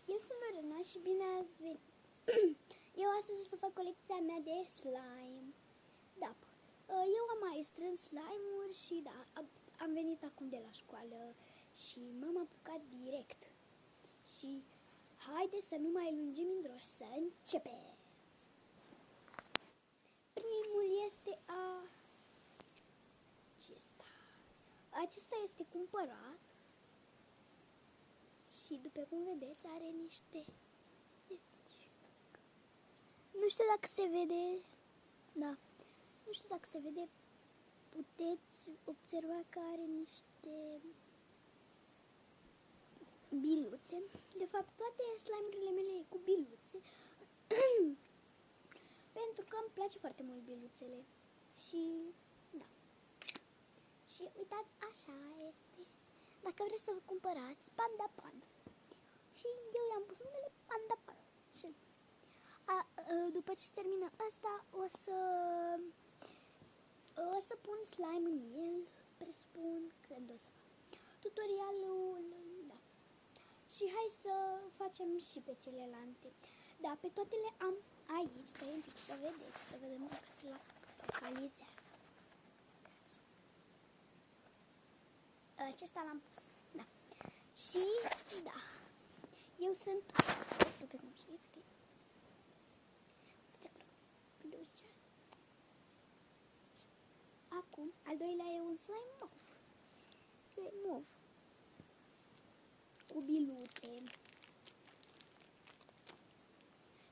eu sunt Lorena și bine ați venit. Eu astăzi o să fac colecția mea de slime. Da, eu am mai strâns slime-uri și da, am venit acum de la școală și m-am apucat direct. Și haideți să nu mai lungim indroși, să începem. Primul este acesta. Acesta este cumpărat și după cum vedeți are niște... Nu știu dacă se vede, da, nu știu dacă se vede, puteți observa că are niște biluțe. De fapt, toate slime-urile mele e cu biluțe, pentru că îmi place foarte mult biluțele. Și, da, și uitați, așa este. Dacă vreți să vă cumpărați Panda Panda. Și eu i-am pus numele Panda Panda. Și după ce se termină asta, o să pun slime în el, presupun când o să fac tutorialul, da. Și hai să facem și pe celelalte. Da, pe toate le am aici, stai un pic să vedeți, să vedem dacă se localizează. Acesta l-am pus, da. Și, da, eu sunt, după cum știți, că acum, al doilea e un slime mov. E mov. Cu biluțe.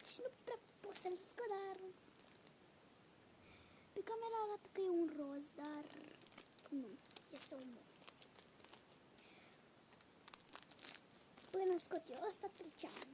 Și nu prea pot să-l scot, dar... Pe camera arată că e un roz, dar... Nu, este un mov. Până scot eu ăsta, treceam.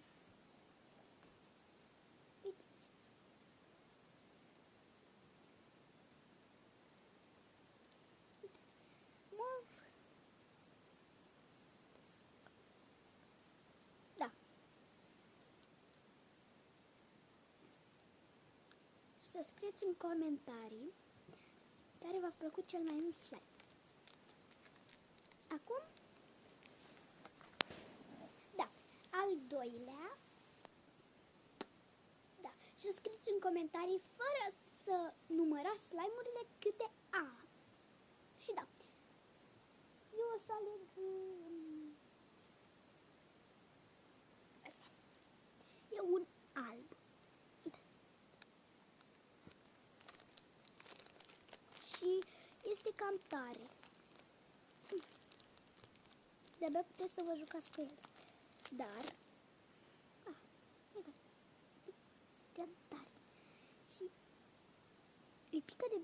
Să scrieți în comentarii care v-a plăcut cel mai mult slime. Acum, da, al doilea, da, și să scrieți în comentarii fără să numărați slime-urile câte am. Și da, eu o să aleg ăsta. E un alb. Și este cam tare. De-abia puteți să vă jucați cu el. Dar, cam tare. Și îi pică de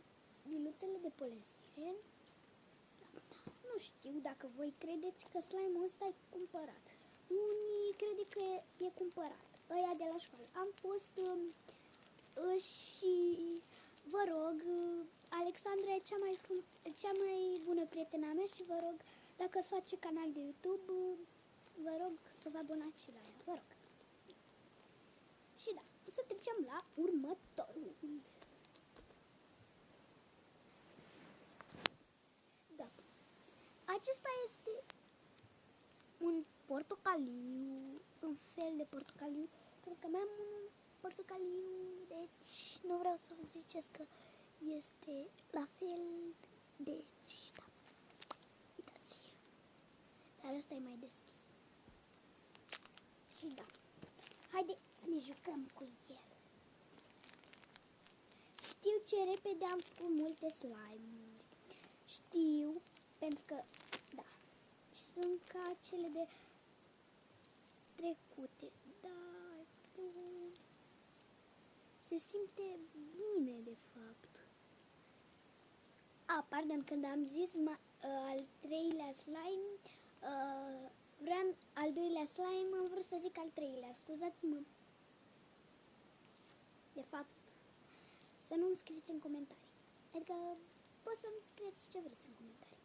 biluțele de polistiren. Nu știu dacă voi credeți că slime-ul ăsta e cumpărat. Unii crede că e cumpărat. Ăia de la școală. Am fost și vă rog, Alexandra e cea mai bună prietena mea și vă rog, dacă îți face canal de YouTube, vă rog să vă abonați și la ea, vă rog. Și da, să trecem la următorul. Da, acesta este un portocaliu, un fel de portocaliu, pentru că mai am un portocaliu, deci nu vreau să vă ziceți că este la fel, deci, da, uitați, dar ăsta e mai deschis. Și da, haide să ne jucăm cu el. Știu ce repede am făcut multe slime-uri, știu, pentru că, da, sunt ca cele de trecute, dar se simte bine, de fapt. Pardon, când am zis al treilea slime, vreau al doilea slime, am vrut să zic al treilea, scuzați-mă. De fapt, să nu-mi scrieți în comentarii. Adică, poți să-mi scrieți ce vreți în comentarii.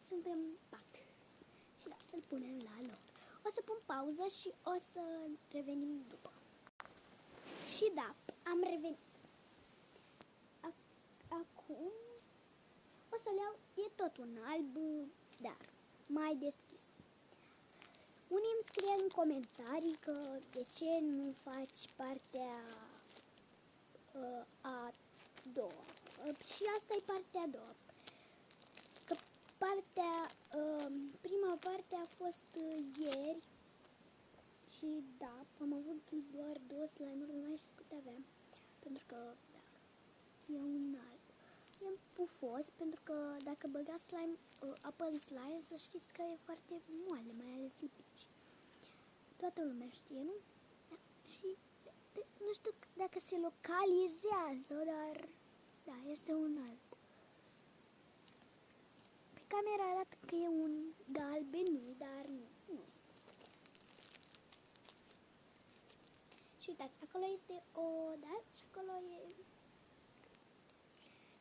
Suntem pat. Și da, să-l punem la loc. O să pun pauză și o să revenim după. Și da, am revenit. Acum o să-l iau, e tot un alb, dar mai deschis. Unii îmi scriu în comentarii că de ce nu faci partea a doua. Și asta e partea a doua. Că prima parte a fost ieri și da, am avut doar 2 slime-uri, nu mai știu câte aveam. Pentru că, da, e un alb. E un pufos, pentru că dacă băgați slime, apă în slime, să știți că e foarte moale, mai ales lipici. Toată lumea știe, nu? Da. Și nu știu dacă se localizează, dar da, este un alb. Pe camera arată că e un galben, dar nu este. Și uitați, acolo este o, da, și acolo e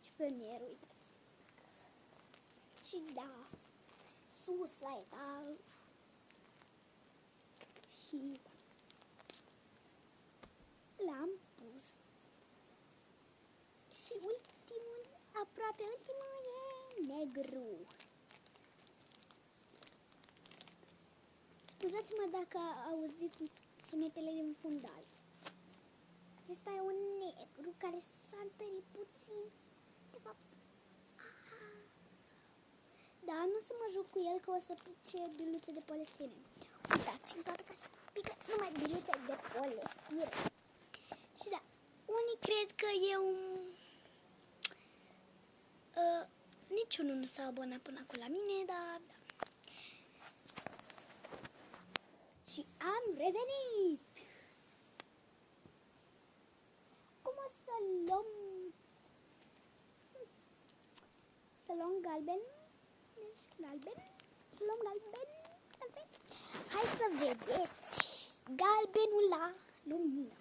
șifonierul, uitați. Și da, sus la etaj. Și da, l-am pus. Și aproape ultimul e negru. Scuzați-mă dacă auziți sunetele din fundal. Acesta e un negru care s-a întărit puțin. De fapt, da, nu să mă joc cu el că o să pice biluțe de polistire. Uitați, în toată casa pică numai biluțe de polistire. Și da, unii cred că e un... niciunul nu s-a abonat până acum la mine, dar da. Și am revenit! Cum o să luăm... Să luăm galben? Deci galben? Să luăm galben? Galben? Hai să vedeți galbenul la lumină.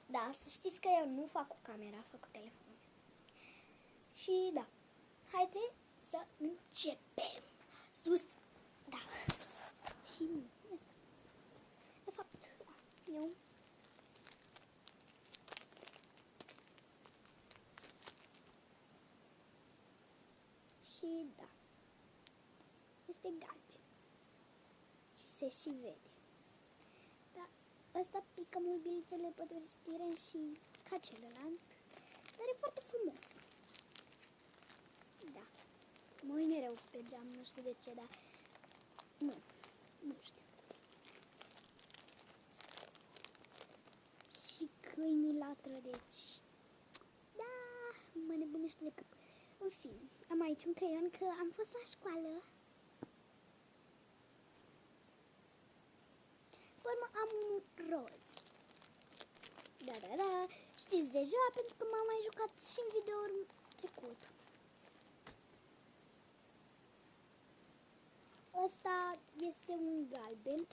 Da, să știți că eu nu fac cu camera, fac cu telefonul. Și da, haide să începem. Sus, da. Și asta. De fapt, da, eu... Și da, este galben. Și se și vede. Da, ăsta pică mult biluțele pe vestire și ca celălalt. Dar e foarte frumos. Da. Mă uit mereu pe geam, nu știu de ce, dar nu știu. Și câinii latră, deci da, mă nebunește de cap. În fine, am aici un creion că am fost la școală. Pe urmă am un roz. Da, știți deja pentru că m-am mai jucat și în videoul trecut. Ăsta este un galben,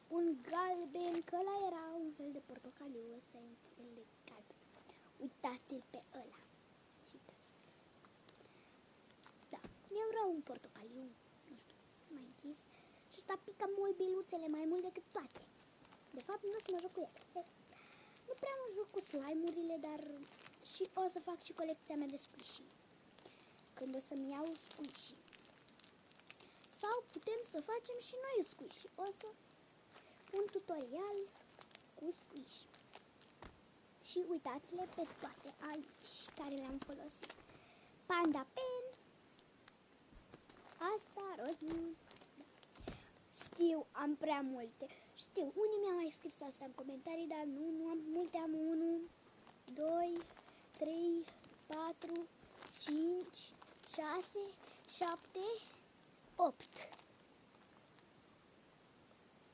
un galben, că ăla era un fel de portocaliu, ăsta e un fel de galben. Uitați-l pe ăla. Da, eu vreau un portocaliu, nu știu, mai închis. Și ăsta pică mult biluțele, mai mult decât toate. De fapt, nu o să mă joc cu el. Nu prea mă joc cu slime-urile, dar și o să fac și colecția mea de squishy. Când o să-mi iau squishy. Sau putem să facem și noi squishy. O să un tutorial cu squishy. Și uitați-le pe toate aici, care le-am folosit. Panda pen. Asta, rotin. Știu, am prea multe. Știu, unii mi-au mai scris asta în comentarii, dar nu am multe. Am 1, 2, 3, 4, 5, 6, 7, 8.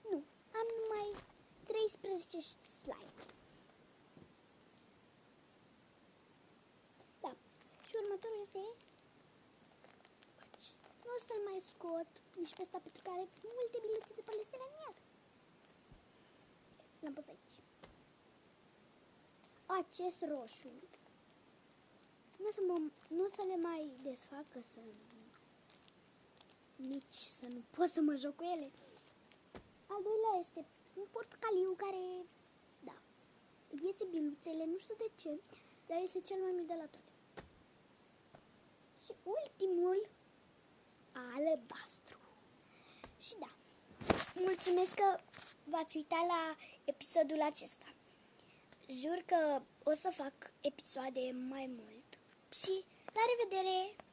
Nu, am numai 13 slime. Da, și următorul este... Nu o să-l mai scot nici pe ăsta pentru că are multe biluțe de polistire în el. L-am pus aici. Acest roșu. Nu o să le mai desfacă nici să nu pot să mă joc cu ele. Al doilea este un portocaliu care, da, iese biluțele, nu știu de ce, dar este cel mai mic de la toate. Și ultimul, albastru. Și da, mulțumesc că v-ați uitat la episodul acesta. Jur că o să fac episoade mai mult. Și la revedere!